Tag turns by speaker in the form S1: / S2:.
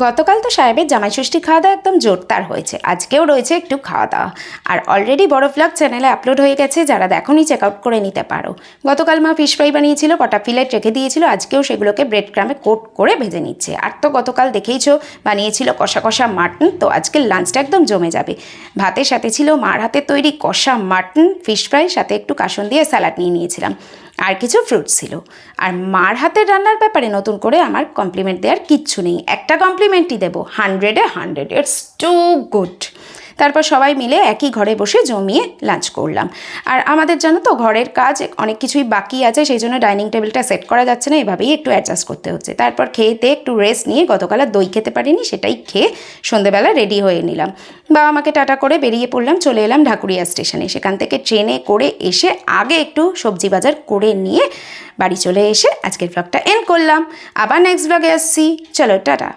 S1: গতকাল তো সাহেবের জামাই ষষ্ঠী খাওয়া দাওয়া একদম জোরদার হয়েছে, আজকেও রয়েছে একটু খাওয়া দাওয়া। আর অলরেডি বড় ভ্লগ চ্যানেলে আপলোড হয়ে গেছে, যারা দেখোনি চেক আউট করে নিতে পারো। গতকাল মা ফিশ ফ্রাই বানিয়েছিল, কটা ফিলেট রেখে দিয়েছিল, আজকেও সেগুলোকে ব্রেড ক্রামে কোট করে ভেজে নিচ্ছে। আর তো গতকাল দেখেইছো বানিয়েছিল কষা কষা মাটন, তো আজকের লাঞ্চটা একদম জমে যাবে। ভাতের সাথে ছিল মার হাতে তৈরি কষা মাটন, ফিশ ফ্রাই, সাথে একটু কাসুন দিয়ে স্যালাড নিয়ে নিয়েছিলাম, আর কিছু ফ্রুটস ছিল। আর মার হাতের রান্নার ব্যাপারে নতুন করে আমার কমপ্লিমেন্ট দেওয়ার কিচ্ছু নেই, একটা কমপ্লিমেন্টই দেবো, 100-এ 100, ইটস টু গুড। তারপর সবাই মিলে একই ঘরে বসে জমিয়ে লাঞ্চ করলাম। আর আমাদের জানো তো ঘরের কাজ অনেক কিছুই বাকি আছে, সেই জন্য ডাইনিং টেবিলটা সেট করা যাচ্ছে না, এভাবেই একটু অ্যাডজাস্ট করতে হচ্ছে। তারপর খেতে একটু রেস্ট নিয়ে, গতকাল আর দই খেতে পারিনি, সেটাই খেয়ে সন্ধেবেলা রেডি হয়ে নিলাম। বাবা মাকে টাটা করে বেরিয়ে পড়লাম, চলে এলাম ঢাকুরিয়া স্টেশনে। সেখান থেকে ট্রেনে করে এসে আগে একটু সবজি বাজার করে নিয়ে বাড়ি চলে এসে আজকের ব্লগটা এন্ড করলাম। আবার নেক্সট ব্লগে আসছি, চলো টাটা।